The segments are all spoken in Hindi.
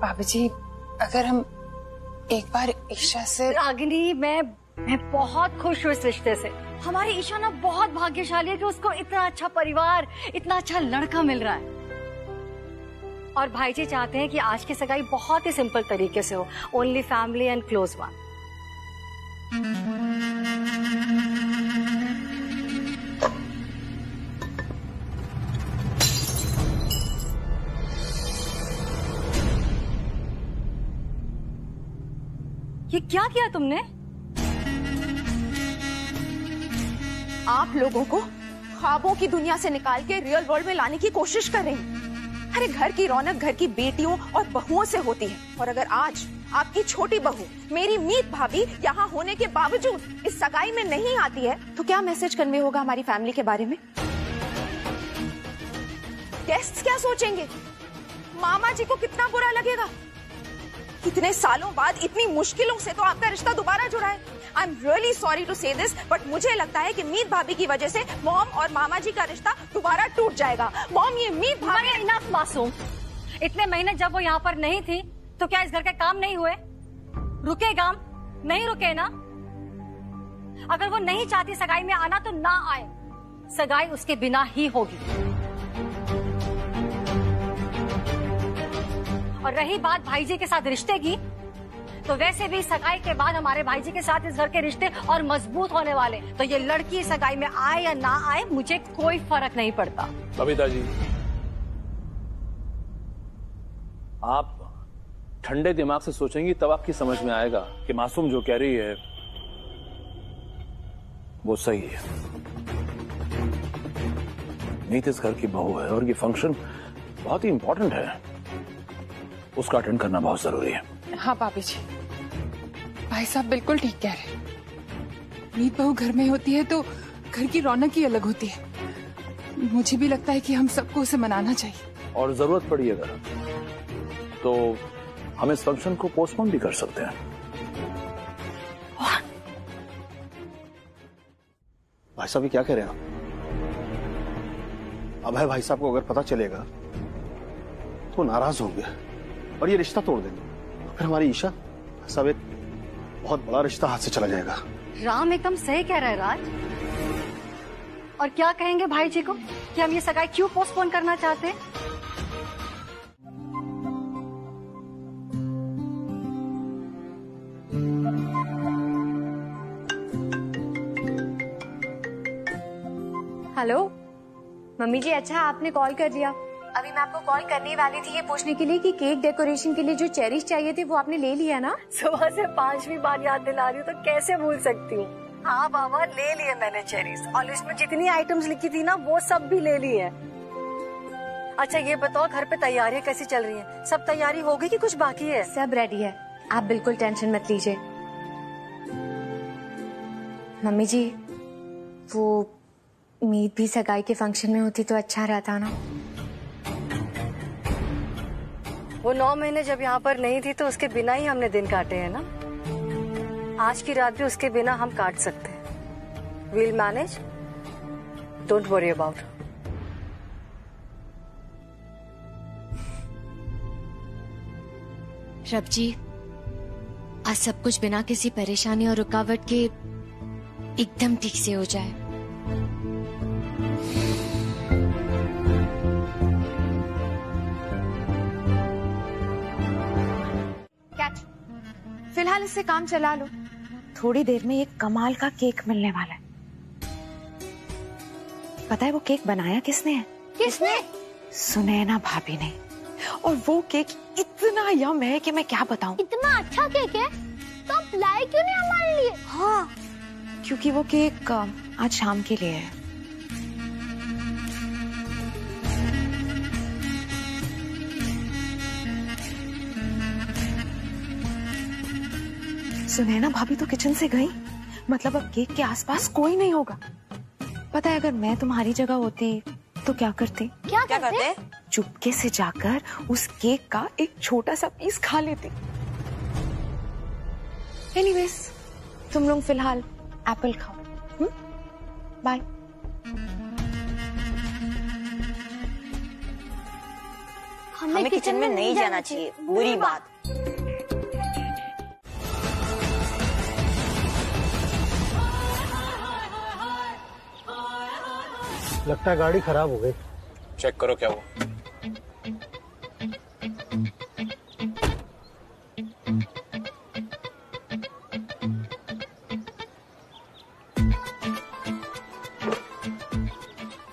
भाभी जी, अगर हम एक बार ईशा से। रागिनी, मैं बहुत खुश हूँ इस रिश्ते से। हमारी ईशा ना बहुत भाग्यशाली है कि उसको इतना अच्छा परिवार, इतना अच्छा लड़का मिल रहा है। और भाई जी चाहते हैं कि आज की सगाई बहुत ही सिंपल तरीके से हो, only family and close one. ये क्या किया तुमने? आप लोगों को ख्वाबों की दुनिया से निकाल के रियल वर्ल्ड में लाने की कोशिश कर रही हैं। अरे घर की रौनक घर की बेटियों और बहुओं से होती है, और अगर आज आपकी छोटी बहू मेरी मीत भाभी यहाँ होने के बावजूद इस सगाई में नहीं आती है, तो क्या मैसेज कन्वे होगा हमारी फैमिली के बारे में? गेस्ट्स क्या सोचेंगे? मामा जी को कितना बुरा लगेगा? इतने सालों बाद इतनी मुश्किलों से तो आपका रिश्ता दोबारा जुड़ा है। I am really sorry to say this, but मुझे लगता है कि मीत भाभी की वजह से मॉम और मामा जी का रिश्ता दोबारा टूट जाएगा। मॉम, ये मीत भाभी। इनफ मासूम, इतने महीने जब वो यहाँ पर नहीं थी तो क्या इस घर के काम नहीं हुए? रुके काम? नहीं रुके ना। अगर वो नहीं चाहती सगाई में आना तो ना आए, सगाई उसके बिना ही होगी। और रही बात भाई जी के साथ रिश्ते की, तो वैसे भी सगाई के बाद हमारे भाई जी के साथ इस घर के रिश्ते और मजबूत होने वाले। तो ये लड़की सगाई में आए या ना आए, मुझे कोई फर्क नहीं पड़ता। बबीता जी, आप ठंडे दिमाग से सोचेंगी तब आपकी समझ में आएगा कि मासूम जो कह रही है वो सही है। मीत इस घर की बहू है और ये फंक्शन बहुत ही इंपॉर्टेंट है, उसका अटेंड करना बहुत जरूरी है। हाँ भाभी जी, भाई साहब बिल्कुल ठीक कह रहे हैं। मीत बहू घर में होती है तो घर की रौनक ही अलग होती है। मुझे भी लगता है कि हम सबको उसे मनाना चाहिए। और जरूरत पड़ी अगर तो हम इस फंक्शन को पोस्टपोन भी कर सकते हैं। भाई साहब, ये क्या कह रहे हैं आप? अभय भाई साहब को अगर पता चलेगा तो नाराज होंगे और ये रिश्ता तोड़ देंगे। फिर हमारी ईशा सब एक बहुत बड़ा रिश्ता हाथ से चला जाएगा। राम एकदम सही कह रहा है राज। और क्या कहेंगे भाई जी को कि हम ये सगाई क्यों पोस्टपोन करना चाहते हैं? हेलो मम्मी जी, अच्छा आपने कॉल कर दिया। अभी मैं आपको कॉल करने वाली थी ये पूछने के लिए कि केक डेकोरेशन के लिए जो चेरीज चाहिए थे वो आपने ले लिया ना? सुबह से 5वीं बार याद दिला रही हूँ तो कैसे भूल सकती हूँ। हाँ बाबा, ले लिए मैंने चेरीज, और लिस्ट में जितनी आइटम्स लिखी थी ना वो सब भी ले ली है। अच्छा ये बताओ, घर पे तैयारियां कैसी चल रही हैं? सब तैयारी हो गई कि कुछ बाकी है? सब रेडी है, आप बिल्कुल टेंशन मत लीजिए। मम्मी जी, वो मीत भी सगाई के फंक्शन में होती तो अच्छा रहता ना। वो 9 महीने जब यहाँ पर नहीं थी तो उसके बिना ही हमने दिन काटे हैं ना। आज की रात भी उसके बिना हम काट सकते हैं। We'll manage, don't worry about. Rab ji, आज सब कुछ बिना किसी परेशानी और रुकावट के एकदम ठीक से हो जाए। फिलहाल इससे काम चला लो, थोड़ी देर में एक कमाल का केक मिलने वाला है। पता है वो केक बनाया किसने है? किसने? सुनैना भाभी ने। और वो केक इतना यम है कि मैं क्या बताऊं। इतना अच्छा केक है तो आप लाए क्यों नहीं हमारे लिए? हाँ, क्योंकि वो केक आज शाम के लिए है। सुनैना भाभी तो किचन से गई, मतलब अब केक के आसपास कोई नहीं होगा। पता है अगर मैं तुम्हारी जगह होती तो क्या करती? क्या करते? चुपके से जाकर उस केक का एक छोटा सा पीस खा लेती। एनीवेज, तुम लोग फिलहाल एप्पल खाओ। बाय। हमें किचन में नहीं जाना चाहिए, बुरी बात। लगता है गाड़ी खराब हो गई। चेक करो क्या हुआ।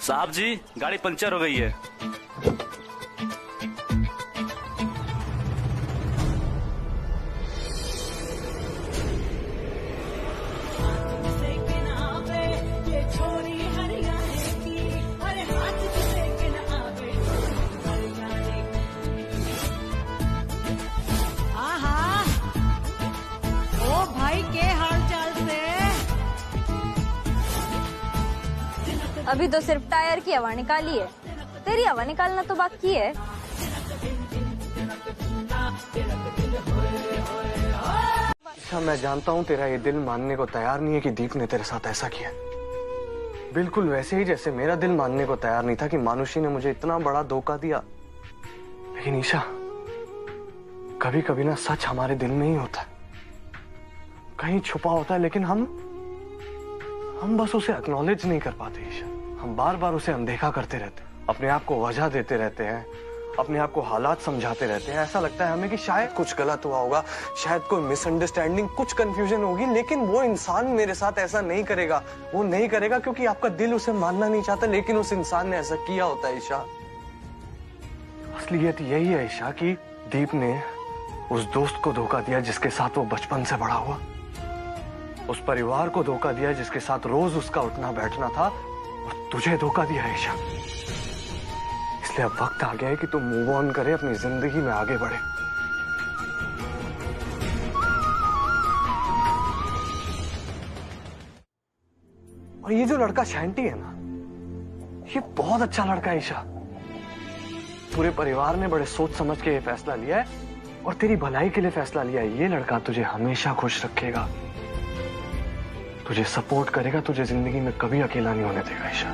साहब जी, गाड़ी पंचर हो गई है। अभी तो सिर्फ टायर की हवा निकाली है, तेरी हवा निकालना तो बाकी है। अच्छा, मैं जानता हूँ तेरा ये दिल मानने को तैयार नहीं है कि दीप ने तेरे साथ ऐसा किया। बिल्कुल वैसे ही जैसे मेरा दिल मानने को तैयार नहीं था कि मानुषी ने मुझे इतना बड़ा धोखा दिया। लेकिन ईशा, कभी कभी ना सच हमारे दिल में ही होता है, कहीं छुपा होता है, लेकिन हम बस उसे एक्नॉलेज नहीं कर पाते ईशा। हम बार बार उसे अनदेखा करते रहते हैं, अपने आप को वजह देते रहते हैं, अपने आप को हालात समझाते रहते हैं। ऐसा लगता है हमें कि शायद कुछ गलत हुआ होगा, शायद कोई मिसअंडरस्टैंडिंग, कुछ कंफ्यूजन होगी, लेकिन वो इंसान मेरे साथ ऐसा नहीं करेगा। वो नहीं करेगा क्योंकि आपका दिल उसे मानना नहीं चाहता, लेकिन उस इंसान ने ऐसा किया होता है ईशा। असलियत यही है ईशा कि दीप ने उस दोस्त को धोखा दिया जिसके साथ वो बचपन से बड़ा हुआ, उस परिवार को धोखा दिया जिसके साथ रोज उसका उठना बैठना था, और तुझे धोखा दिया ईशा। इसलिए अब वक्त आ गया है कि तुम मूव ऑन करे, अपनी जिंदगी में आगे बढ़े। और ये जो लड़का शैंटी है ना, ये बहुत अच्छा लड़का है ईशा। पूरे परिवार ने बड़े सोच समझ के ये फैसला लिया है और तेरी भलाई के लिए फैसला लिया है। ये लड़का तुझे हमेशा खुश रखेगा, तुझे सपोर्ट करेगा, तुझे जिंदगी में कभी अकेला नहीं होने देगा ईशा।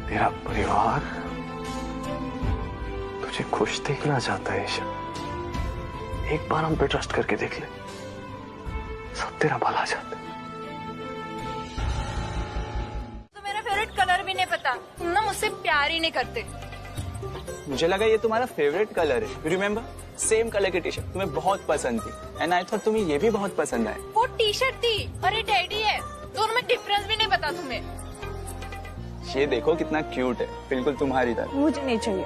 तेरा परिवार तुझे खुश देखना चाहता है ईशा। एक बार हम पे ट्रस्ट करके देख ले, सब तेरा भला चाहते हैं। तो मेरा फेवरेट कलर भी नहीं पता, तुम ना मुझसे प्यार ही नहीं करते। मुझे लगा ये तुम्हारा फेवरेट कलर है। यू रिमेम्बर, सेम कलर की टी शर्ट तुम्हें बहुत पसंद थी, एंड आई थॉट तुम्हें ये भी बहुत पसंद आए। वो टी शर्ट थी और ये टेडी है, दोनों में डिफरेंस भी नहीं पता तुम्हें। ये देखो कितना क्यूट है, बिल्कुल तुम्हारी तरह। मुझे नहीं चाहिए।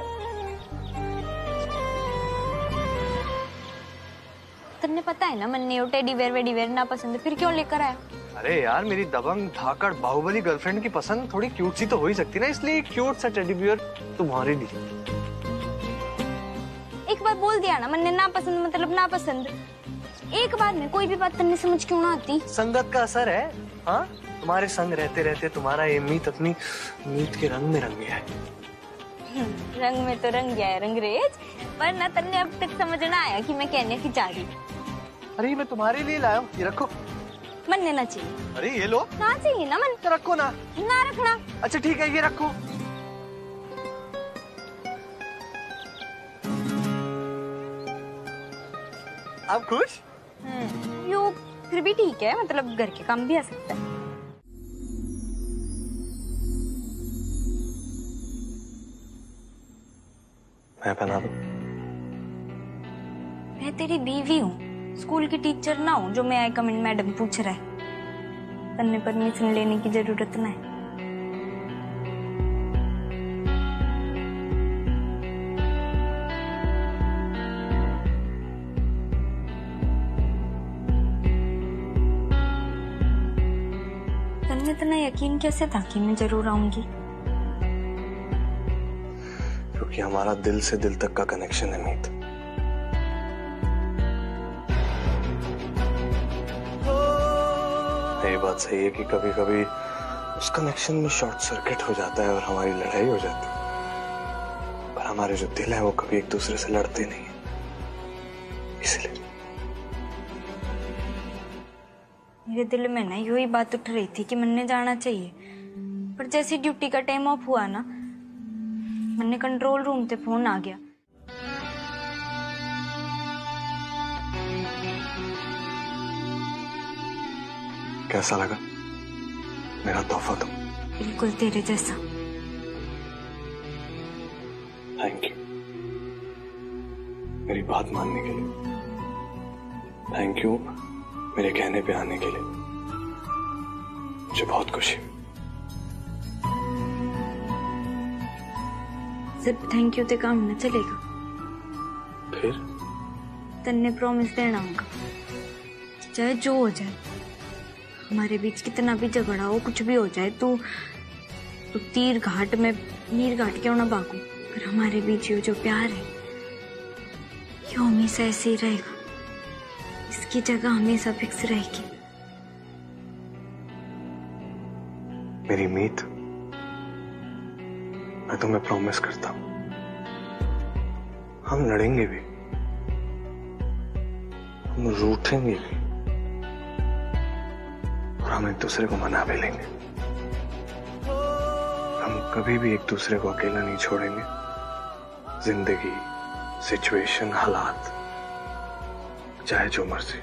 तुमने पता है ना मन्ने वो टेडी वेयर ना पसंद है, फिर क्यों लेकर आया? अरे यार, मेरी दबंग धाकड़ बाहुबली गर्लफ्रेंड की पसंद थोड़ी क्यूट सी तो हो ही सकती ना, इसलिए क्यूट सा टेडी बियर तुम्हारे लिए। एक बार बोल दिया ना मन्ने ना पसंद मतलब ना पसंद। एक बार में कोई भी बात करने समझ क्यों ना आती? संगत का असर है। हाँ, तुम्हारे संग रहते रहते तुम्हारा ये मीत अपनी मीत के रंग में रंग गया है। रंग में तो रंग गया है रंगरेज, पर ना तन्ने अब तक समझ ना आया कि मैं कहने की चाह रही। अरे मैं तुम्हारे लिए लाया हूँ, ये रखो। मन लेना चाहिए। अरे ये लो। ना चाहिए ना मन। तो रखो ना। ना रखना। अच्छा ठीक है, ये रखो। आप खुश? यू फिर भी ठीक है, मतलब घर के काम भी आ सकता है। मैं पहना दूं? मैं तेरी बीवी हूँ, स्कूल की टीचर ना हूँ जो मैं आई कमेंट मैडम पूछ रहा है। तन्ने परमिशन लेने की जरूरत ना है। तन्ने इतना यकीन कैसे था कि मैं जरूर आऊंगी? क्योंकि हमारा दिल से दिल तक का कनेक्शन है मीत। ये बात सही है कि कभी कभी उस कनेक्शन में शॉर्ट सर्किट हो जाता है और हमारी लड़ाई हो जाती है, पर हमारे जो दिल है वो कभी एक दूसरे से लड़ते नहीं है। इसलिए मेरे दिल में ना यही बात उठ रही थी कि मन्ने जाना चाहिए, पर जैसे ड्यूटी का टाइम ऑफ हुआ ना, मन्ने कंट्रोल रूम ते फोन आ गया। कैसा लगा मेरा तोहफा? तो बिल्कुल तेरे जैसा। थैंक यू मेरी बात मानने के लिए। थैंक यू मेरे कहने पे आने के लिए। मुझे बहुत खुशी हुई। सिर्फ थैंक यू ते काम न चलेगा। फिर तन्ने प्रॉमिस देना होगा, चाहे जो हो जाए, हमारे बीच कितना भी झगड़ा हो, कुछ भी हो जाए, तू तीर घाट में नीर घाट क्यों ना भागू, पर हमारे बीच ये जो प्यार है ये हमेशा ऐसे ही रहेगा। इसकी जगह हमेशा फिक्स रहेगी। मेरी मीत, मैं तुम्हें प्रॉमिस करता हूं, हम लड़ेंगे भी, हम रूठेंगे भी, और हम एक दूसरे को मना भी लेंगे। हम कभी भी एक दूसरे को अकेला नहीं छोड़ेंगे। जिंदगी, सिचुएशन, हालात, चाहे जो मर्जी।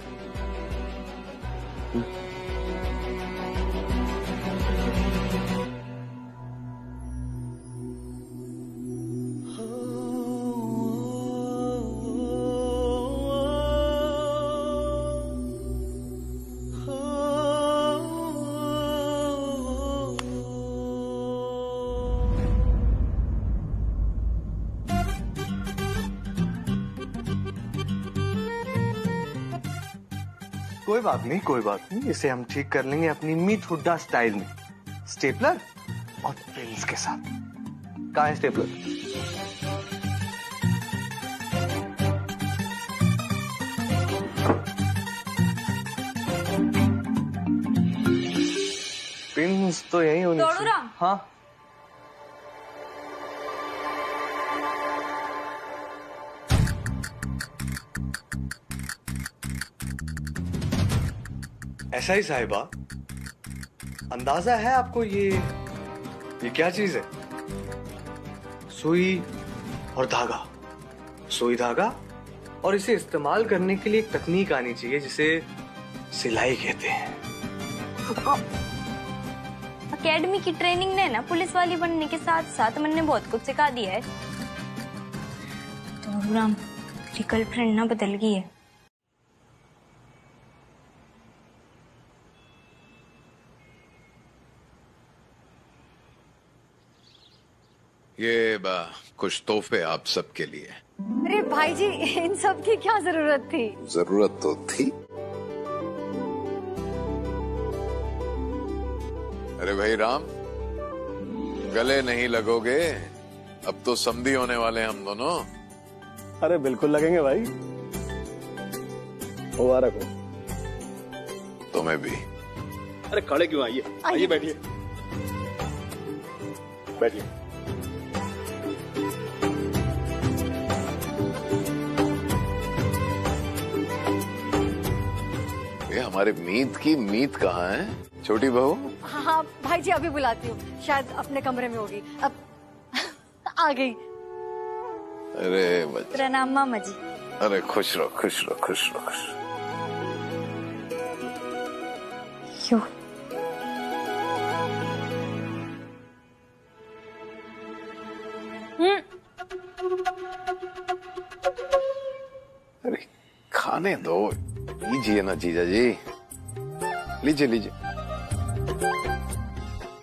कोई बात नहीं, कोई बात नहीं, इसे हम ठीक कर लेंगे अपनी मीत हुड्डा स्टाइल में, स्टेपलर और पिन्स के साथ। कहाँ है स्टेपलर? पिन्स तो यही होनी चाहिए। हाँ ऐसा ही साहिबा, अंदाजा है आपको ये क्या चीज है? सुई और धागा, सुई धागा, और इसे इस्तेमाल करने के लिए एक तकनीक आनी चाहिए जिसे सिलाई कहते हैं। अकेडमी की ट्रेनिंग ने ना पुलिस वाली बनने के साथ साथ मैंने बहुत कुछ सिखा दिया है। तो राम, मेरी गर्लफ्रेंड ना बदल गई है। ये कुछ तोहफे आप सबके लिए। अरे भाई जी, इन सब की क्या जरूरत थी? जरूरत तो थी। अरे भाई राम, गले नहीं लगोगे? अब तो समधी होने वाले हम दोनों। अरे बिल्कुल लगेंगे भाई, मुबारक हो। तुम्हें भी। अरे खड़े क्यों? आइए आइए, बैठिए बैठिए। हमारे मीत की मीत कहाँ है? छोटी बहू? हाँ भाई जी, अभी बुलाती हूँ, शायद अपने कमरे में होगी। अब आ गई। अरे प्रणाम मामा जी। अरे खुश रहो, खुश रहो, खुश रहो, खुश। क्यों? अरे खाने दो, लीजिए ना जीजा जी, लीजिए लीजिए।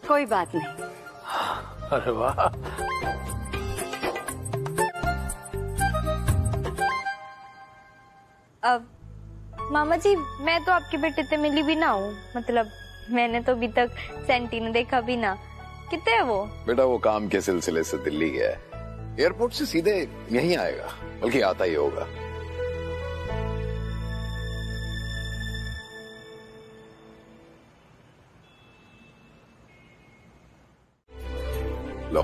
कोई बात नहीं। अरे वाह, अब मामा जी, मैं तो आपके बेटे से मिली भी ना हूँ, मतलब मैंने तो अभी तक सेंटी ने देखा भी ना। कितने है वो? बेटा वो काम के सिलसिले से दिल्ली गया है, एयरपोर्ट से सीधे यहीं आएगा, बल्कि आता ही होगा। लो,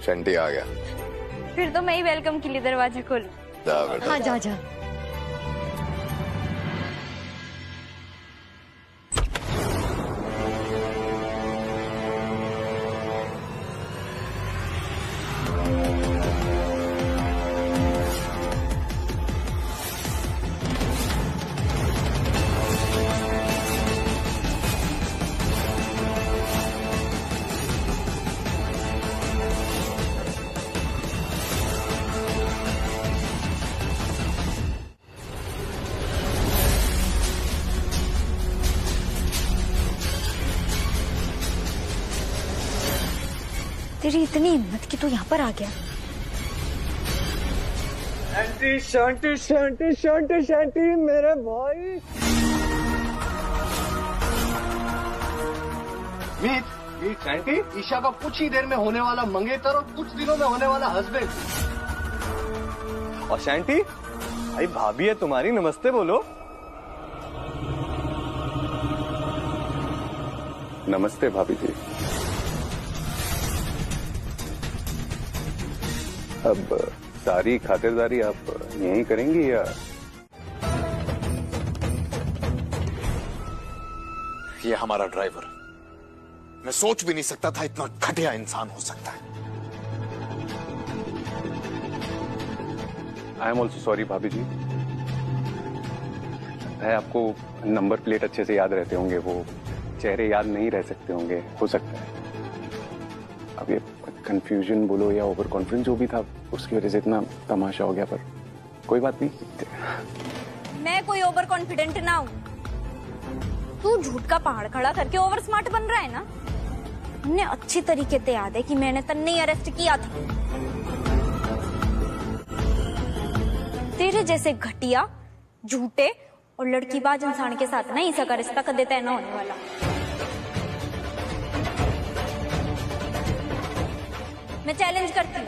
सेंटी आ गया। फिर तो मैं ही वेलकम के लिए दरवाजा खोलूं। जा बेटा। हाँ जा जा। तेरी इतनी हिम्मत कि तू यहाँ पर आ गया। शांति शांति शांति शांति शांति मेरे भाई। मीत शांति, ईशा का कुछ ही देर में होने वाला मंगेतर और कुछ दिनों में होने वाला हस्बैंड। और शांति भाई भाभी है तुम्हारी, नमस्ते बोलो। नमस्ते भाभी जी। अब सारी खातिरदारी आप यहीं करेंगी या? ये हमारा ड्राइवर, मैं सोच भी नहीं सकता था इतना घटिया इंसान हो सकता है। आई एम ऑल्सो सॉरी भाभी जी। है आपको नंबर प्लेट अच्छे से याद रहते होंगे, वो चेहरे याद नहीं रह सकते होंगे, हो सकता है। अब ये कंफ्यूजन बोलो या ओवर कॉन्फिडेंस जो भी था, उसकी वजह से इतना तमाशा हो गया, पर कोई बात नहीं। मैं कोई ओवर कॉन्फिडेंट ना हूँ। तू झूठ का पहाड़ खड़ा करके ओवर स्मार्ट बन रहा है ना। हमने अच्छी तरीके से याद है कि मैंने तन्ने ही अरेस्ट किया था। तेरे जैसे घटिया, झूठे और लड़कीबाज इंसान के साथ ना ईसा का रिश्ता कदे तय ना होने वाला। मैं चैलेंज करती हूँ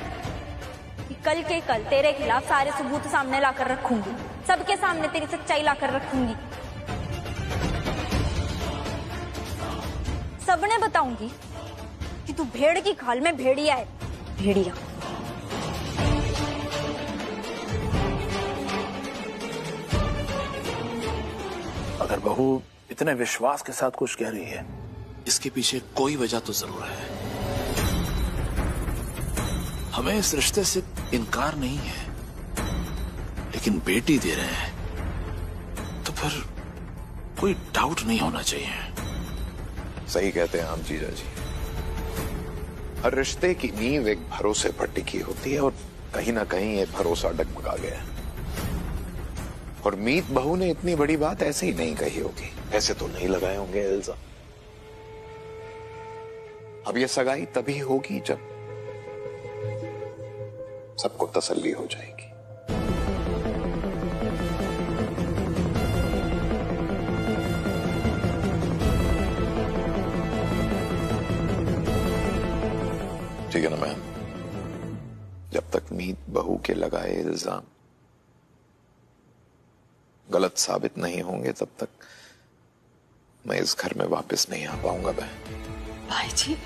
कि कल के कल तेरे खिलाफ सारे सबूत सामने लाकर रखूंगी, सबके सामने तेरी सच्चाई लाकर रखूंगी। सबने बताऊंगी कि तू भेड़ की खाल में भेड़िया है, भेड़िया। अगर बहू इतने विश्वास के साथ कुछ कह रही है, इसके पीछे कोई वजह तो जरूर है। हमें इस रिश्ते से इनकार नहीं है, लेकिन बेटी दे रहे हैं तो फिर कोई डाउट नहीं होना चाहिए। सही कहते हैं आप जीजा जी। हर रिश्ते की नींव एक भरोसे पर टिकी होती है और कहीं ना कहीं ये भरोसा डगमगा गया। और मीत बहू ने इतनी बड़ी बात ऐसे ही नहीं कही होगी, ऐसे तो नहीं लगाए होंगे इल्जाम। अब ये सगाई तभी होगी जब सबको तसल्ली हो जाएगी। ठीक है ना मैम? जब तक मीत बहू के लगाए इल्जाम गलत साबित नहीं होंगे, तब तक मैं इस घर में वापस नहीं आ पाऊंगा बहन। भाई जी,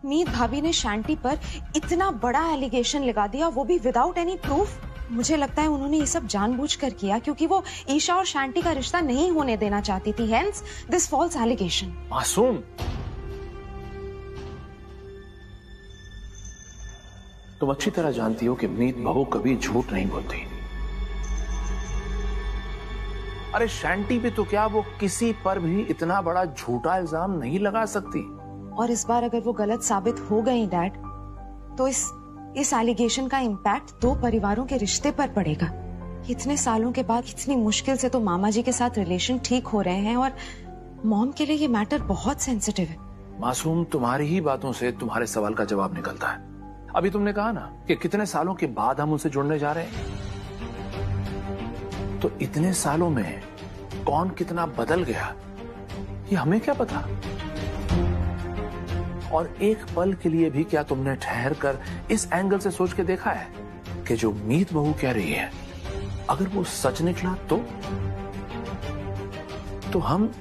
मीत भाभी ने शांति पर इतना बड़ा एलिगेशन लगा दिया, वो भी विदाउट एनी प्रूफ। मुझे लगता है उन्होंने ये सब जानबूझकर किया क्योंकि वो ईशा और शांति का रिश्ता नहीं होने देना चाहती थी। Hence this false allegation. मासूम, तुम अच्छी तरह जानती हो कि मीत बहू कभी झूठ नहीं बोलती। अरे शांति पे तो क्या, वो किसी पर भी इतना बड़ा झूठा इल्जाम नहीं लगा सकती। और इस बार अगर वो गलत साबित हो गई डैड, तो इस एलिगेशन का इम्पैक्ट दो परिवारों के रिश्ते पर पड़ेगा। इतने सालों के बाद इतनी मुश्किल से तो मामा जी के साथ रिलेशन ठीक हो रहे हैं और मॉम के लिए ये मैटर बहुत सेंसिटिव है। मासूम, तुम्हारी ही बातों से तुम्हारे सवाल का जवाब निकलता है। अभी तुमने कहा ना कि कितने सालों के बाद हम उनसे जुड़ने जा रहे हैं, तो इतने सालों में कौन कितना बदल गया ये हमें क्या पता। और एक पल के लिए भी क्या तुमने ठहर कर इस एंगल से सोच के देखा है कि जो मीत बहू कह रही है, अगर वो सच निकला तो हम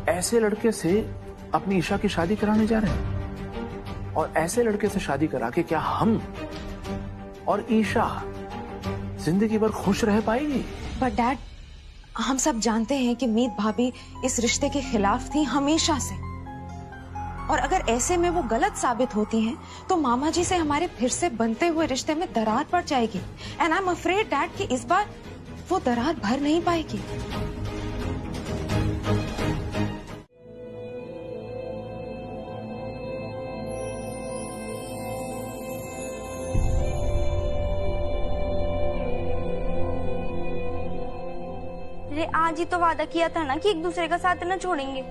ऐसे लड़के से अपनी ईशा की शादी कराने जा रहे हैं, और ऐसे लड़के से शादी करा के क्या हम और ईशा जिंदगी भर खुश रह पाएगी? बट डैड, हम सब जानते हैं कि मीत भाभी इस रिश्ते के खिलाफ थी हमेशा से। और अगर ऐसे में वो गलत साबित होती हैं, तो मामा जी से हमारे फिर से बनते हुए रिश्ते में दरार पड़ जाएगी। And I am afraid dad कि इस बार वो दरार भर नहीं पाएगी। अरे आज ही तो वादा किया था ना कि एक दूसरे का साथ न छोड़ेंगे।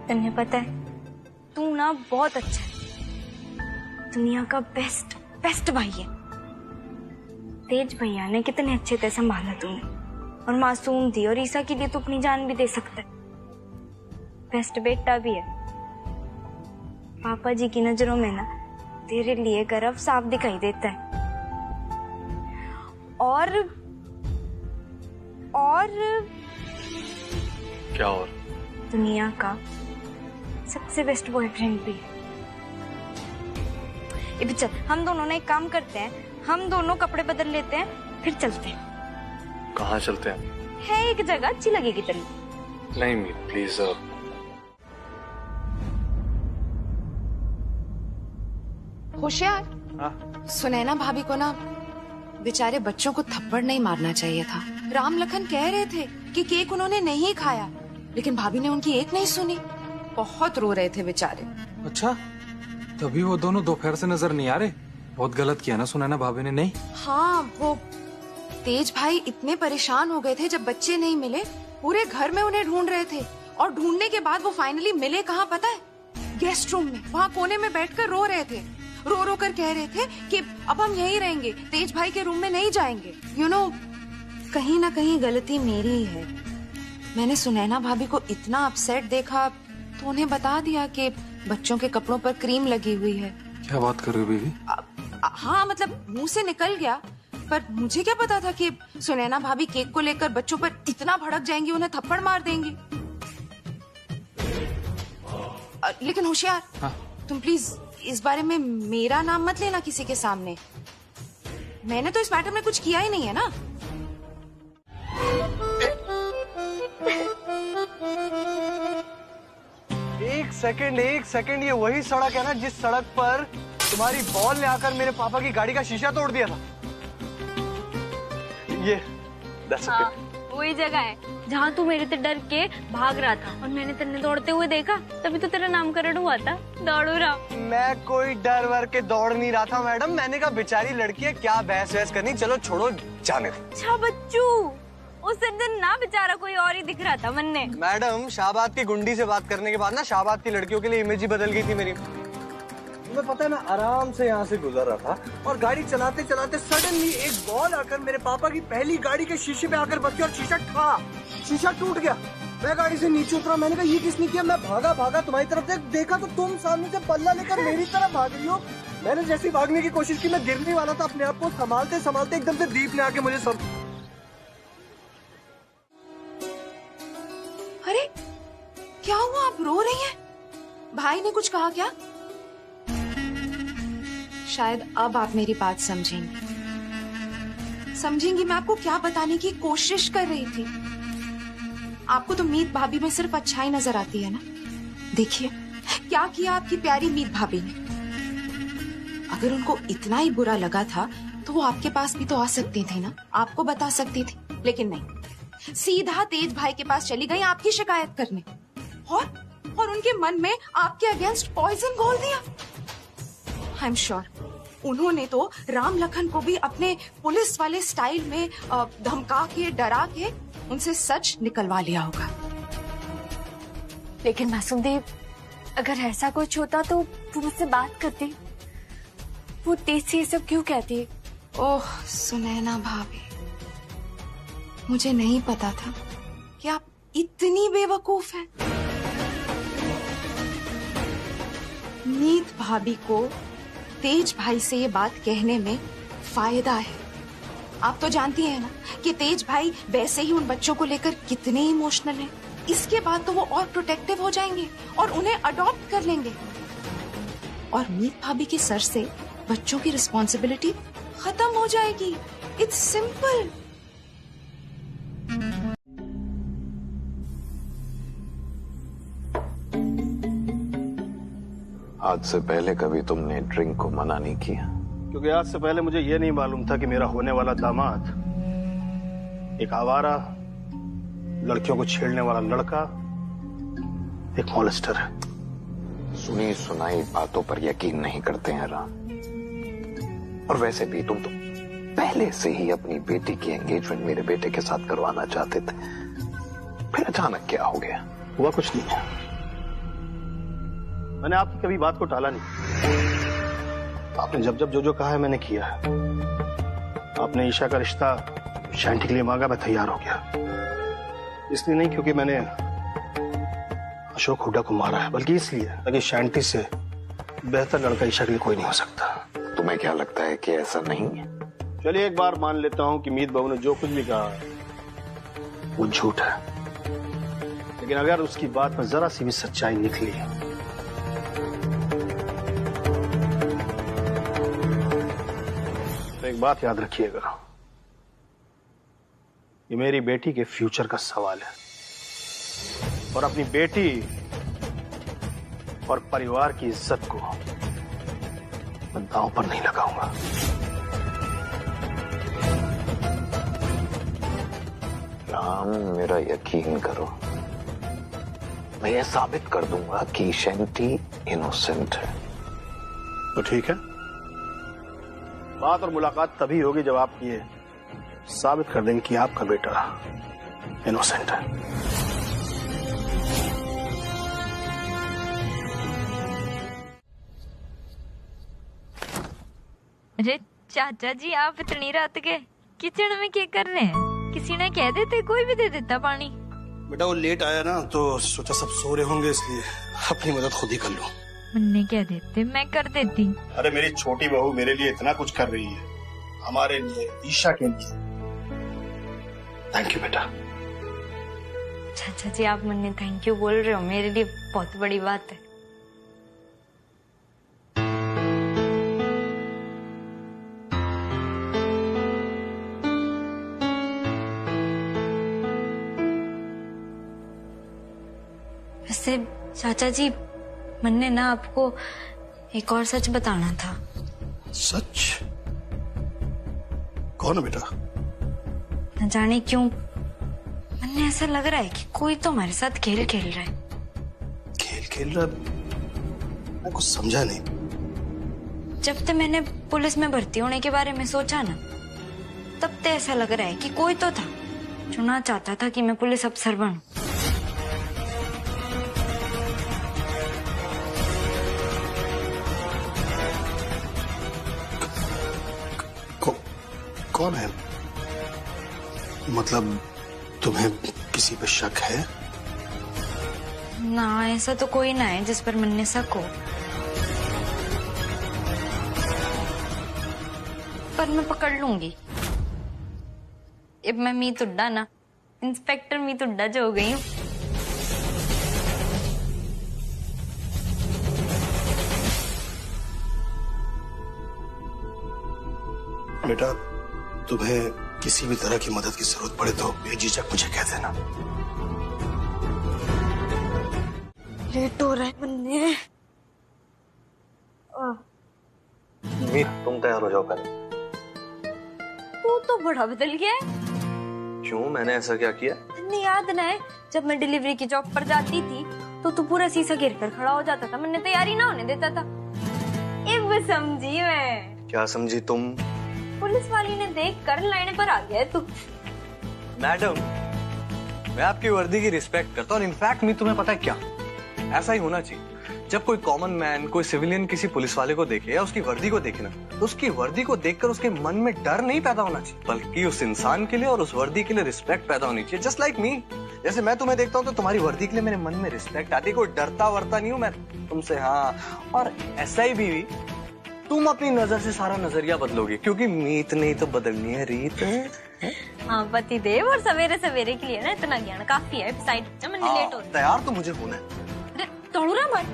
तन्ने पता है तू ना बहुत अच्छा है, दुनिया का बेस्ट भाई है। तेज भैया ने कितने अच्छे से संभाला तूने, और मासूम थी, और ईसा के लिए तो अपनी जान भी दे सकता है। बेस्ट बेटा भी है। पापा जी की नजरों में ना तेरे लिए गर्व साफ दिखाई देता है। और क्या और? दुनिया का सबसे बेस्ट बॉयफ्रेंड भी है। ये चल, हम दोनों ना एक काम करते हैं, हम दोनों कपड़े बदल लेते हैं, फिर चलते हैं। कहाँ चलते हैं? है एक जगह अच्छी लगेगी तेरी। नहीं मीत प्लीज। होशियार, सुनैना भाभी को ना बेचारे बच्चों को थप्पड़ नहीं मारना चाहिए था। राम लखन कह रहे थे कि केक उन्होंने नहीं खाया, लेकिन भाभी ने उनकी एक नहीं सुनी। बहुत रो रहे थे बेचारे। अच्छा, तभी वो दोनों दोपहर से नजर नहीं आ रहे। बहुत गलत किया ना सुनैना भाभी ने। नहीं हाँ, वो तेज भाई इतने परेशान हो गए थे जब बच्चे नहीं मिले, पूरे घर में उन्हें ढूंढ रहे थे, और ढूंढने के बाद वो फाइनली मिले कहाँ पता है? गेस्ट रूम में, वहाँ कोने में बैठकर रो रहे थे। रो रो कर कह रहे थे कि अब हम यहीं रहेंगे, तेज भाई के रूम में नहीं जाएंगे। यू नो, कहीं ना कहीं गलती मेरी ही है। मैंने सुनैना भाभी को इतना अपसेट देखा तो उन्हें बता दिया कि बच्चों के कपड़ों पर क्रीम लगी हुई है। क्या बात कर रही हो बीवी? हाँ, मतलब मुंह से निकल गया, पर मुझे क्या पता था कि सुनैना भाभी केक को लेकर बच्चों पर इतना भड़क जाएंगी, उन्हें थप्पड़ मार देंगी। लेकिन होशियार, हाँ? तुम प्लीज इस बारे में मेरा नाम मत लेना किसी के सामने। मैंने तो इस मैटर में कुछ किया ही नहीं है ना। एक सेकंड, ये वही सड़क है ना जिस सड़क पर तुम्हारी बॉल ने आकर मेरे पापा की गाड़ी का शीशा तोड़ दिया था? ये हाँ, वही जगह है जहाँ तू मेरे से डर के भाग रहा था, और मैंने तेरे दौड़ते हुए देखा, तभी तो तेरा नामकरण हुआ था दौड़ू रहा। मैं कोई डर वर के दौड़ नहीं रहा था मैडम। मैंने कहा बेचारी लड़की है, क्या बहस वहस करनी, चलो छोड़ो, जाने दो। अच्छा बच्चू, उस दिन ना बेचारा कोई और ही दिख रहा था मन ने। मैडम, शाहबाद की गुंडी से बात करने के बाद ना शाहबाद की लड़कियों के लिए इमेज ही बदल गई थी मेरी। तुम्हें पता है, मैं आराम से यहाँ से गुजर रहा था और गाड़ी चलाते चलाते सडनली एक बॉल आकर मेरे पापा की पहली गाड़ी के शीशे पे आकर बच गया और शीशा टूट गया। मैं गाड़ी से नीचे उतरा, मैंने कहा ये किसने किया? मैं भागा तुम्हारी तरफ देखा तो तुम सामने से बल्ला लेकर मेरी तरफ भाग रही हो। मैंने जैसी भागने की कोशिश की, मैं गिरने वाला था, अपने आप को संभालते संभालते एकदम से दीप ने आके मुझे सब। अरे क्या हुआ, आप रो रही हैं? भाई ने कुछ कहा क्या? शायद अब आप मेरी बात समझेंगी। मैं आपको क्या बताने की कोशिश कर रही थी। आपको तो मीत भाभी में सिर्फ अच्छाई नजर आती है ना। देखिए क्या किया आपकी प्यारी मीत भाभी ने। अगर उनको इतना ही बुरा लगा था तो वो आपके पास भी तो आ सकती थी ना, आपको बता सकती थी, लेकिन नहीं, सीधा तेज भाई के पास चली गई आपकी शिकायत करने, और उनके मन में आपके अगेंस्ट पॉइजन घोल दिया। आई एम श्योर उन्होंने तो राम लखन को भी अपने पुलिस वाले स्टाइल में धमका के डरा के उनसे सच निकलवा लिया होगा। लेकिन मासूम देव, अगर ऐसा कुछ होता तो वो मुझसे बात करती, वो तेज से ये सब क्यों कहती? ओह सुनैना भाभी, मुझे नहीं पता था कि आप इतनी बेवकूफ हैं। मीत भाभी को तेज भाई से ये बात कहने में फायदा है। आप तो जानती हैं ना कि तेज भाई वैसे ही उन बच्चों को लेकर कितने इमोशनल हैं। इसके बाद तो वो और प्रोटेक्टिव हो जाएंगे और उन्हें अडॉप्ट कर लेंगे और मीत भाभी के सर से बच्चों की रिस्पॉन्सिबिलिटी खत्म हो जाएगी। It's simple. आज से पहले कभी तुमने ड्रिंक को मना नहीं किया? क्योंकि आज से पहले मुझे यह नहीं मालूम था कि मेरा होने वाला दामाद एक आवारा, लड़कियों को छेड़ने वाला लड़का, एक मॉलेस्टर है। सुनी सुनाई बातों पर यकीन नहीं करते हैं राम। और वैसे भी तुम तो पहले से ही अपनी बेटी की एंगेजमेंट मेरे बेटे के साथ करवाना चाहते थे, फिर अचानक क्या हो गया? हुआ कुछ नहीं है। मैंने आपकी कभी बात को टाला नहीं। आपने जब जब जो कहा है मैंने किया है। आपने ईशा का रिश्ता शैंटी के लिए मांगा, मैं तैयार हो गया। इसलिए नहीं क्योंकि मैंने अशोक हुड्डा को मारा है, बल्कि इसलिए ताकि शैंटी से बेहतर लड़का ईशा के लिए कोई नहीं हो सकता। तुम्हें क्या लगता है कि ऐसा नहीं है? चलिए एक बार मान लेता हूं कि मीत बहू ने जो कुछ भी कहा वो झूठ है, लेकिन अगर उसकी बात में जरा सी भी सच्चाई निकली तो एक बात याद रखिएगा, ये मेरी बेटी के फ्यूचर का सवाल है और अपनी बेटी और परिवार की इज्जत को मैं दांव पर नहीं लगाऊंगा। राम, मेरा यकीन करो, मैं ये साबित कर दूंगा कि शैंटी इनोसेंट है। तो ठीक है, बात और मुलाकात तभी होगी जब आप ये साबित कर देंगे कि आपका बेटा इनोसेंट है। अरे चाचा जी, आप इतनी रात के किचन में क्या कर रहे हैं? किसी ने कह देते, कोई भी दे देता पानी। बेटा वो लेट आया ना तो सोचा सब सो रहे होंगे, इसलिए अपनी मदद खुद ही कर लो। मुन्ने कह देते, मैं कर देती। अरे मेरी छोटी बहू मेरे लिए इतना कुछ कर रही है, हमारे लिए, ईशा के लिए। थैंक यू बेटा। चाचा जी, आप मुन्ने थैंक यू बोल रहे हो, मेरे लिए बहुत बड़ी बात है। वैसे चाचा जी, मैंने ना आपको एक और सच बताना था। सच? कौन है बेटा? न जाने क्यों मैंने ऐसा लग रहा है कि कोई तो हमारे साथ खेल खेल रहा है। खेल खेल रहा? मैं कुछ समझा नहीं। जब तक मैंने पुलिस में भर्ती होने के बारे में सोचा ना, तब तो ऐसा लग रहा है कि कोई तो था जो ना चाहता था कि मैं पुलिस अफसर बनूं। कौन है? मतलब तुम्हें किसी पे शक है? ना, ऐसा तो कोई ना है जिस पर मैंने शक हो, पर मैं पकड़ लूंगी। अब मैं मीत हुड्डा ना, इंस्पेक्टर मीत हुड्डा जो हो गई हूँ। बेटा, तुम्हें किसी भी तरह की मदद की जरूरत पड़े तो बेझिझक मुझे कह देना। लेट हो रहा है मुन्ने। मीत, तुम तैयार हो जाओ पहले। तू तो बड़ा बदल गया है। क्यों, मैंने ऐसा क्या किया? नहीं, याद ना है जब मैं डिलीवरी की जॉब पर जाती थी तो तू पूरा शीशा गिर कर खड़ा हो जाता था, मैंने तैयारी ना होने देता था। अब समझी मैं। क्या समझी तुम? पुलिस वाली ने देख कर लाइन पर आ गया तू। मैडम, मैं आपकी वर्दी की रिस्पेक्ट करता हूँ और इनफैक्ट मैं तुम्हें पता है क्या, ऐसा ही होना चाहिए। जब कोई कॉमन मैन, कोई सिविलियन किसी पुलिस वाले को देखे या उसकी वर्दी को देखे ना, तो उसकी वर्दी को देखकर उसके मन में डर नहीं पैदा होना चाहिए, बल्कि उस इंसान के लिए और उस वर्दी के लिए रिस्पेक्ट पैदा होनी चाहिए। जस्ट लाइक मी, जैसे मैं तुम्हें देखता हूँ तो तुम्हारी वर्दी के लिए मेरे मन में रिस्पेक्ट आती है। कोई डरता वरता नहीं हूँ मैं तुमसे। हाँ, और SI भी तुम अपनी नजर से सारा नजरिया बदलोगे, क्योंकि मीत नहीं तो बदलनी है रीत। हाँ पति देव, और सवेरे सवेरे के लिए ना इतना ज्ञान काफी है। मैंने लेट हो तैयार तो मुझे होना है। दौड़ूरा मत,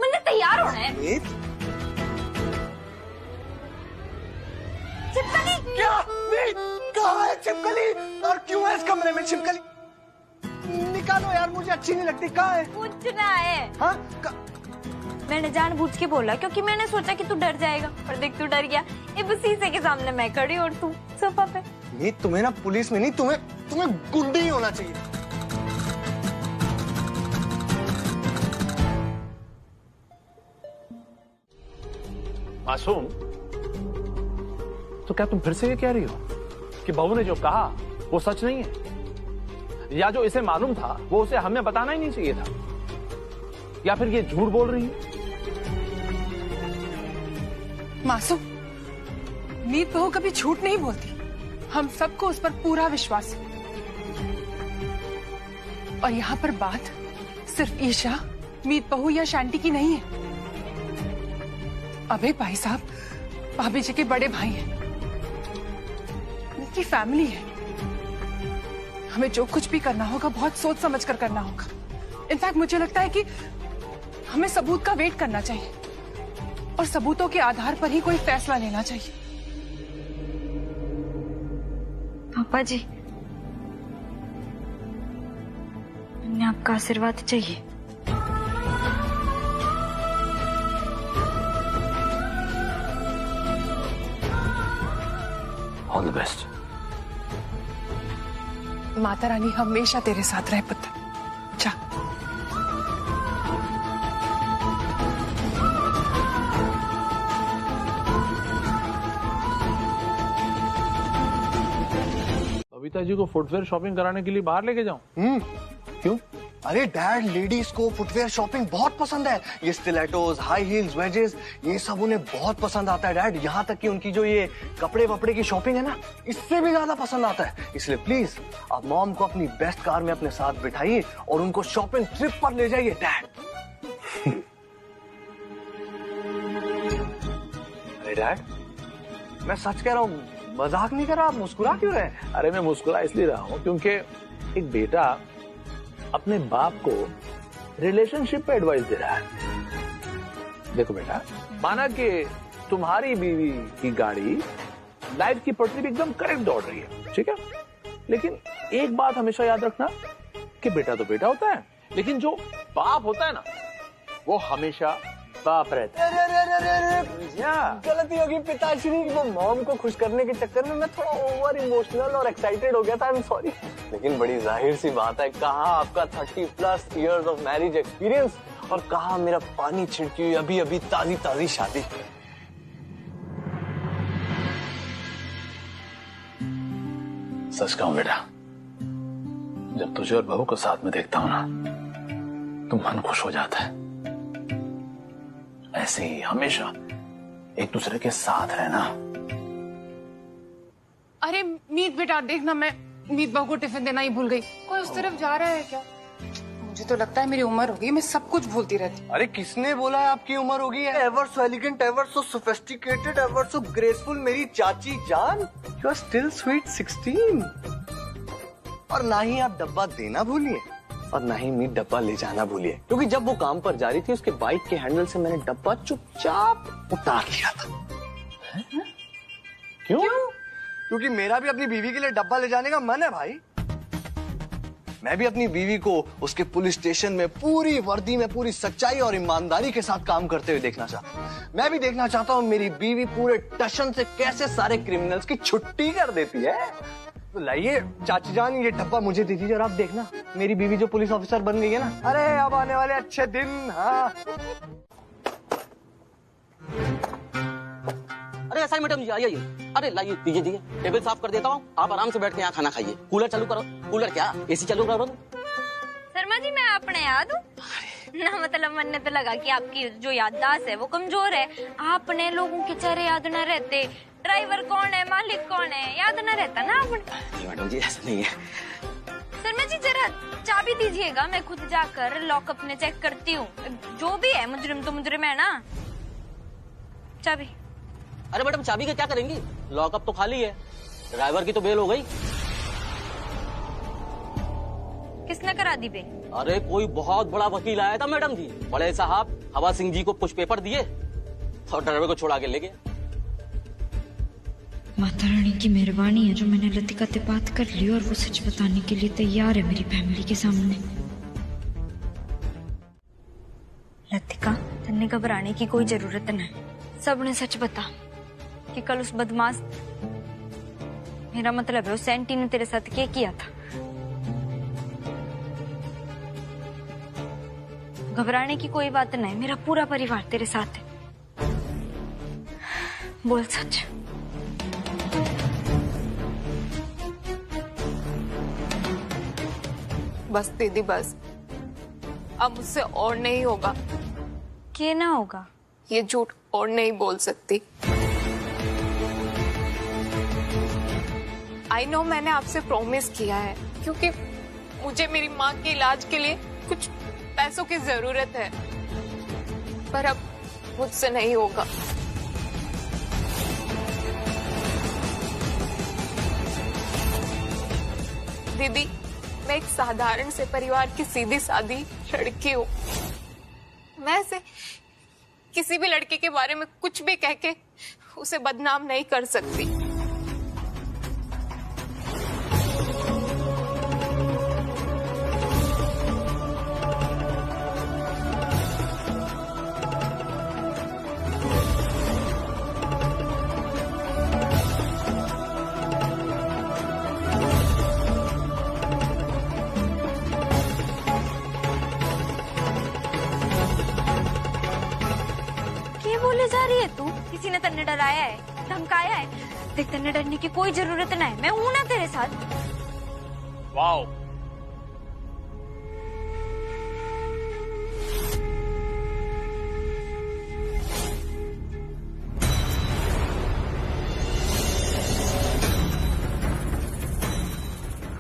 मैंने तैयार होना है। मीत छिपकली क्या? मीत कहाँ है छिपकली, और क्यों है इस कमरे में छिपकली? निकालो यार, मुझे अच्छी नहीं लगती। कहाँ है? पूछना है। हाँ मैंने जानबूझ के बोला क्योंकि मैंने सोचा कि तू डर जाएगा, और देख तू डर गया। अब शीशे के सामने मैं खड़ी और तू सोफा पे। मीत तुम्हें ना पुलिस में नहीं, तुम्हें गुंडी ही होना चाहिए। मासूम, तो क्या तुम फिर से ये कह रही हो कि बहू ने जो कहा वो सच नहीं है, या जो इसे मालूम था वो उसे हमें बताना ही नहीं चाहिए था, या फिर ये झूठ बोल रही है? मासूम, मीत बहू कभी झूठ नहीं बोलती। हम सबको उस पर पूरा विश्वास है। और यहाँ पर बात सिर्फ ईशा, मीत बहू या शांति की नहीं है। अभय भाई साहब भाभी जी के बड़े भाई हैं, उनकी फैमिली है। हमें जो कुछ भी करना होगा बहुत सोच समझ कर करना होगा। इनफैक्ट मुझे लगता है कि हमें सबूत का वेट करना चाहिए, और सबूतों के आधार पर ही कोई फैसला लेना चाहिए। पापा जी, मुझे आपका आशीर्वाद चाहिए। All the best. Mata Rani हमेशा तेरे साथ रहे पुत्र। जा। बबीता जी को फुटवेयर शॉपिंग कराने के लिए बाहर लेके जाऊं? क्यों? अरे डैड, लेडीज को फुटवेयर शॉपिंग बहुत पसंद है। ये स्टिलेटोज, हाई हील्स, वेजेस, ये सब उन्हें बहुत पसंद आता है डैड। यहाँ तक कि उनकी जो ये कपड़े वपड़े की शॉपिंग है ना, इससे भी ज्यादा पसंद आता है। इसलिए प्लीज आप मॉम को अपनी बेस्ट कार में अपने साथ बिठाइए और उनको शॉपिंग ट्रिप पर ले जाइए डैड। अरे डैड, मैं सच कह रहा हूँ, मजाक नहीं कर रहा। आप मुस्कुरा क्यों रहे हैं? अरे मैं मुस्कुरा इसलिए रहा हूं क्योंकि एक बेटा अपने बाप को रिलेशनशिप पे एडवाइस दे रहा है। देखो बेटा, माना कि तुम्हारी बीवी की गाड़ी लाइफ की पटरी पे एकदम करेक्ट दौड़ रही है, ठीक है, लेकिन एक बात हमेशा याद रखना कि बेटा तो बेटा होता है, लेकिन जो बाप होता है ना, वो हमेशा बाप रहता है। गलती होगी पिताश्री, वो मॉम को खुश करने के चक्कर में मैं थोड़ा ओवर इमोशनल और एक्साइटेड हो गया था। I am sorry. लेकिन बड़ी जाहिर सी बात है, कहाँ आपका 30+ इयर्स ऑफ मैरिज एक्सपीरियंस, और कहाँ मेरा पानी छिड़की हुई अभी अभी ताजी ताजी शादी। सच कहूं बेटा, जब तुझे और बहू को साथ में देखता हूं ना, तो मन खुश हो जाता है। ऐसे ही हमेशा एक दूसरे के साथ रहना। अरे मीत बेटा, देखना मैं मीत बहू को टिफिन देना ही भूल गई। कोई उस तरफ जा रहा है क्या? मुझे तो लगता है मेरी उम्र हो गई, मैं सब कुछ भूलती रहती। अरे किसने बोला है आपकी उम्र होगी? Ever so elegant, ever so sophisticated, ever so graceful मेरी चाची जान। You are still sweet 16। और ना ही आप डब्बा देना भूलिए, और ना ही मीत डब्बा ले जाना भूलिए, क्योंकि जब वो काम पर जा रही थी उसके बाइक के हैंडल से मैंने डब्बा चुपचाप उतार लिया था। क्यों? क्योंकि मेरा भी अपनी बीवी के लिए डब्बा ले जाने का मन है भाई। मैं भी अपनी बीवी को उसके पुलिस स्टेशन में पूरी वर्दी में पूरी सच्चाई और ईमानदारी के साथ काम करते हुए देखना चाहता हूँ। मैं भी देखना चाहता हूँ मेरी बीवी पूरे टशन से कैसे सारे क्रिमिनल्स की छुट्टी कर देती है। तो लाइए चाची जान, ये डब्बा मुझे दे दीजिए और आप देखना मेरी बीवी जो पुलिस ऑफिसर बन गई है ना, अरे अब आने वाले अच्छे दिन। हाँ अरे ऐसा ही मैडम जी, आइए। अरे लाइए, दीजिए दीजिए, टेबल साफ कर देता हूँ, आप आराम से बैठ के यहाँ खाना खाइए। कूलर चालू करो। कूलर क्या, एसी चालू करो। शर्मा जी, मैं अपने याद हूँ ना, मतलब मन ने तो लगा कि आपकी जो याददाश्त है वो कमजोर है। आपने लोगों के चेहरे याद न रहते, ड्राइवर कौन है, मालिक कौन है, याद न रहता ना आपने। मैडम जी ऐसा नहीं है। शर्मा जी जरा चाबी दीजिएगा, मैं खुद जाकर लॉकअप में चेक करती हूँ। जो भी है मुजरिम तो मुजरिम है ना। चाबी। अरे मैडम चाबी का क्या करेंगी? लॉकअप तो खाली है, ड्राइवर की तो बेल हो गई। किसने करा दी बेल? अरे कोई बहुत बड़ा वकील आया था मैडम जी, बड़े साहब हवा सिंह जी को कुछ पेपर दिए और ड्राइवर को छोड़ा के ले गए। माता रानी की मेहरबानी है जो मैंने लतिका से बात कर ली और वो सच बताने के लिए तैयार है मेरी फैमिली के सामने। लतिका, तन्ने घबराने की कोई जरूरत नहीं। सबने सच बता कि कल उस बदमाश, मेरा मतलब है उस सेंटी ने तेरे साथ क्या किया था। घबराने की कोई बात नहीं, मेरा पूरा परिवार तेरे साथ है। बोल सच। बस दीदी बस, अब मुझसे और नहीं होगा। क्या ना होगा? ये झूठ और नहीं बोल सकती। आई नो मैंने आपसे प्रॉमिस किया है क्योंकि मुझे मेरी माँ के इलाज के लिए कुछ पैसों की जरूरत है, पर अब मुझसे नहीं होगा। दीदी, मैं एक साधारण से परिवार की सीधी सादी लड़की हूँ। मैं ऐसे किसी भी लड़के के बारे में कुछ भी कह के उसे बदनाम नहीं कर सकती। जा रही है तू? किसी ने तन्ने डराया है, धमकाया है? देख, तन्ने डरने की कोई जरूरत नहीं, मैं हूं ना तेरे साथ। वाओ,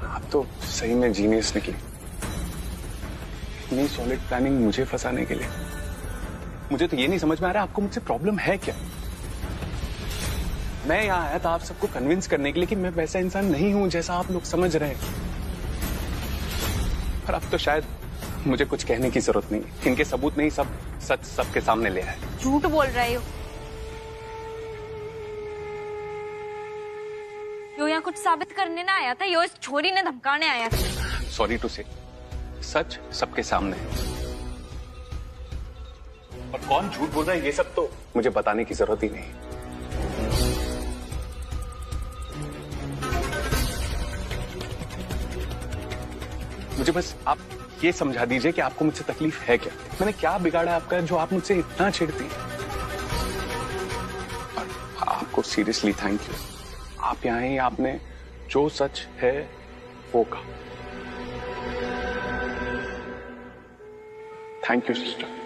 आप तो सही में जीनियस निकली। इतनी सॉलिड प्लानिंग मुझे फंसाने के लिए। मुझे तो ये नहीं समझ में आ रहा आपको मुझसे प्रॉब्लम है क्या। मैं यहाँ आया था आप सबको कन्विंस करने के लिए कि मैं वैसा इंसान नहीं हूं जैसा आप लोग समझ रहे हैं, पर अब तो शायद मुझे कुछ कहने की जरूरत नहीं। इनके सबूत नहीं, सब सच सबके सामने ले आए। झूठ बोल रहे हो। यो यहाँ कुछ साबित करने ना आया था, यो इस छोरी ने धमकाने आया था। सॉरी टू से, सच सबके सामने है। और कौन झूठ बोल रहा है ये सब तो मुझे बताने की जरूरत ही नहीं। मुझे बस आप ये समझा दीजिए कि आपको मुझसे तकलीफ है क्या। मैंने क्या बिगाड़ा आपका जो आप मुझसे इतना चिढ़ती हैं। और आपको सीरियसली थैंक यू। आप यहाँ आए, आपने जो सच है वो कहा। Thank you sister.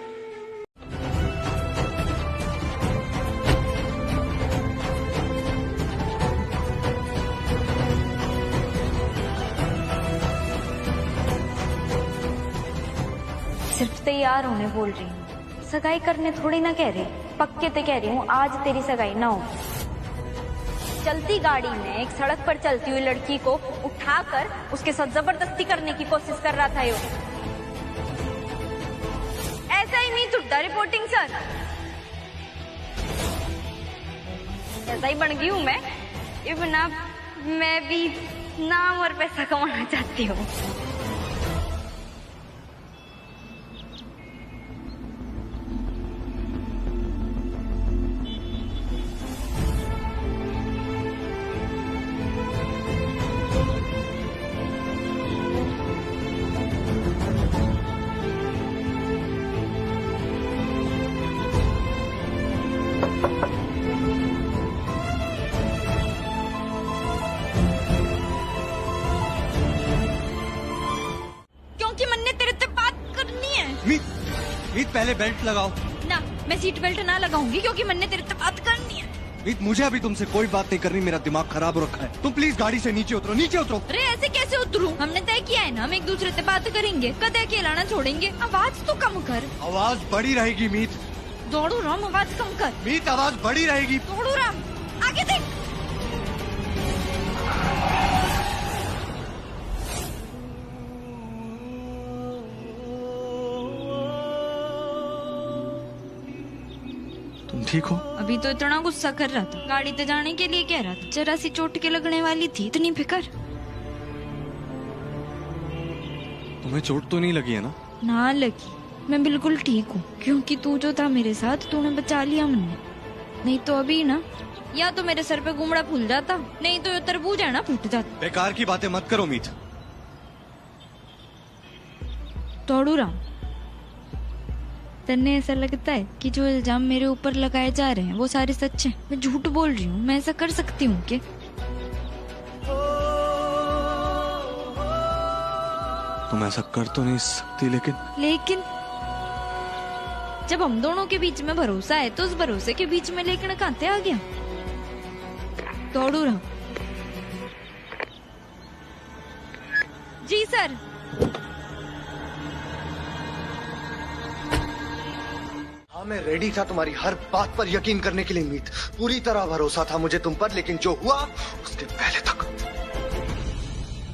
सिर्फ तैयार होने बोल रही हूँ, सगाई करने थोड़ी ना कह रही, पक्के ते कह रही हूँ आज तेरी सगाई ना हो। चलती गाड़ी में एक सड़क पर चलती हुई लड़की को उठाकर उसके साथ जबरदस्ती करने की कोशिश कर रहा था यो। ऐसा ही नहीं छुट्टा रिपोर्टिंग सर, ऐसा ही बन गई हूँ मैं। इवन अब मैं भी नाम और पैसा कमाना चाहती हूँ। मीत पहले बेल्ट लगाओ ना। मैं सीट बेल्ट ना लगाऊंगी क्योंकि मैंने तेरे से बात करनी है। मीत मुझे अभी तुमसे कोई बात नहीं करनी, मेरा दिमाग खराब रखा है। तुम प्लीज गाड़ी से नीचे उतरो, नीचे उतरो। अरे ऐसे कैसे उतरूं? हमने तय किया है ना हम एक दूसरे से बात करेंगे, कदे अकेला ना छोड़ेंगे। आवाज तो कम कर। आवाज बड़ी रहेगी मीत, दौड़ू राम, आवाज कम कर। मीत आवाज बड़ी रहेगी। दौड़ू राम, आगे देख। तुम ठीक हो? अभी तो इतना गुस्सा कर रहा था, गाड़ी पे जाने के लिए कह रहा था, जरा सी चोट के लगने वाली थी, इतनी फिकर। तुम्हें चोट तो नहीं लगी है ना? ना लगी, मैं बिल्कुल ठीक हूँ, क्योंकि तू जो था मेरे साथ, तूने बचा लिया मुझे। नहीं तो अभी ना, या तो मेरे सर पे गुमड़ा फूल जाता, नहीं तो ये तरबूज है ना फूट जाता। बेकार की बातें मत करो मीत। दौड़ू राम, तन्ने ऐसा लगता है कि जो इल्जाम मेरे ऊपर लगाए जा रहे हैं वो सारे सच हैं? मैं झूठ बोल रही हूँ? मैं ऐसा कर सकती हूँ क्या? तुम ऐसा कर तो नहीं सकती, लेकिन जब हम दोनों के बीच में भरोसा है तो उस भरोसे के बीच में लेकिन कहां आ गया? दौड़ू रहा। जी सर। हाँ, मैं रेडी था तुम्हारी हर बात पर यकीन करने के लिए मीत। पूरी तरह भरोसा था मुझे तुम पर, लेकिन जो हुआ उसके पहले तक।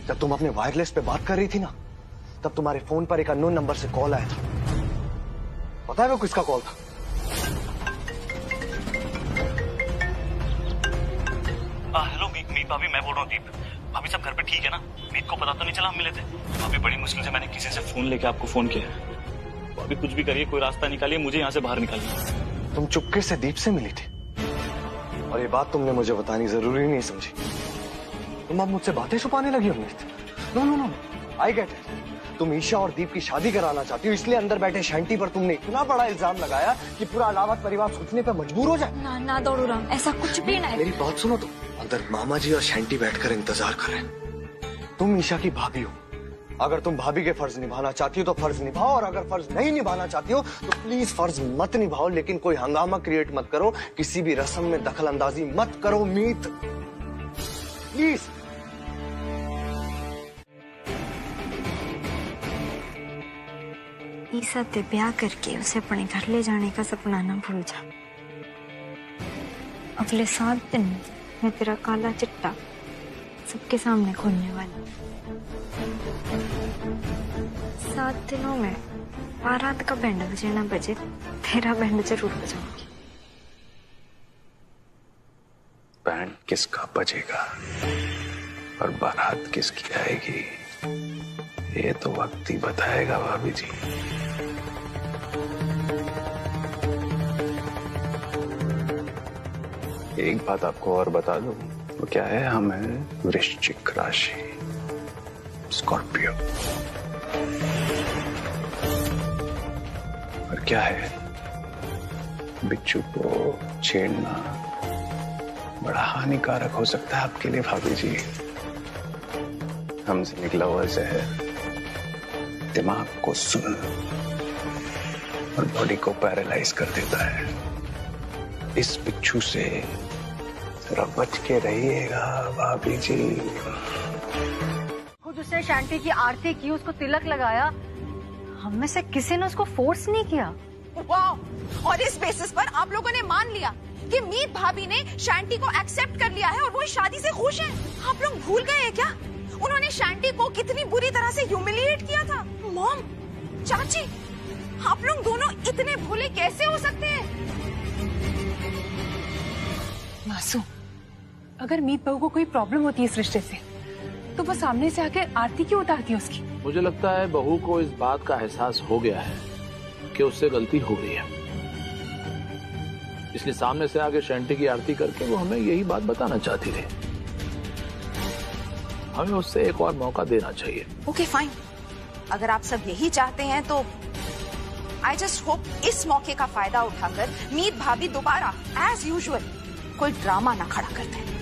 जब तुम अपने वायरलेस पे बात कर रही थी ना, तब तुम्हारे फोन पर एक अननोन नंबर से कॉल आया था। पता है वो किसका कॉल था? हेलो मीत भाभी, मैं बोल रहा हूँ दीप। भाभी सब घर पे ठीक है ना? मीत को पता तो नहीं चला हम मिले थे? भाभी बड़ी मुश्किल से मैंने किसी से फोन लेके आपको फोन किया है। भाभी कुछ भी करिए, कोई रास्ता निकालिए, मुझे यहाँ से बाहर निकालिए। तुम चुपके से दीप से मिली थी और ये बात तुमने मुझे बतानी जरूरी नहीं समझी। तुम अब मुझसे बातें छुपाने लगी हो Meet. No, I get it. तुम ईशा और दीप की शादी कराना चाहती हो, इसलिए अंदर बैठे शैंटी पर तुमने इतना बड़ा इल्जाम लगाया कि पूरा अलाहाबाद परिवार सोचने पे मजबूर हो जाए। ना दौड़ू राम, ऐसा कुछ भी नहीं। मेरी बात सुनो। तुम अंदर मामा जी और शैंटी बैठकर इंतजार कर रहे हैं। तुम ईशा की भाभी हो। अगर तुम भाभी के फर्ज निभाना चाहती हो तो फर्ज निभाओ, और अगर फर्ज नहीं निभाना चाहती हो तो प्लीज फर्ज मत निभाओ, लेकिन कोई हंगामा क्रिएट मत करो, किसी भी रस्म में दखल अंदाजी मत करो मीत, प्लीज। ईसा ते ब्याह करके उसे अपने घर ले जाने का सपना न भूल जा। अगले 7 दिन मैं तेरा काला चिट्टा सबके सामने खोलने वाली। 7 दिनों में बारात का बैंड बजे न बजे, तेरा बैंड जरूर बजाऊंगी। बैंड किसका बजेगा और बारात किसकी आएगी, ये तो वक्त ही बताएगा भाभी जी। एक बात आपको और बता दूं, वो क्या है, हम हैं वृश्चिक राशि, स्कॉर्पियो। और क्या है, बिच्छू को छेड़ना बड़ा हानिकारक हो सकता है आपके लिए भाभी जी। हमसे निकला हुआ जहर दिमाग को सुन और बॉडी को पैरालाइज कर देता है। इस बिच्छू से जरा बच के रहिएगा भाभी जी। खुद उसने शांति की आरती की, उसको तिलक लगाया, हम में से किसी ने उसको फोर्स नहीं किया। वाह! और इस बेसिस पर आप लोगों ने मान लिया कि मीत भाभी ने शांति को एक्सेप्ट कर लिया है और वो इस शादी से खुश है। आप लोग भूल गए हैं क्या उन्होंने शांति को कितनी बुरी तरह से ह्यूमिलिएट किया था? मॉम, चाची, आप लोग दोनों इतने भोले कैसे हो सकते हैं? मासूम, अगर मीत बहू को कोई प्रॉब्लम होती है इस रिश्ते से, तो वो सामने से आकर आरती क्यों उतारती है उसकी? मुझे लगता है बहू को इस बात का एहसास हो गया है कि उससे गलती हो गई है, इसलिए सामने से आके शैंटी की आरती करके वो हमें यही बात बताना चाहती थी। हमें उससे एक और मौका देना चाहिए। ओके फाइन, अगर आप सब यही चाहते हैं तो आई जस्ट होप इस मौके का फायदा उठाकर मीत भाभी दोबारा एज यूजुअल कोई ड्रामा ना खड़ा करते हैं।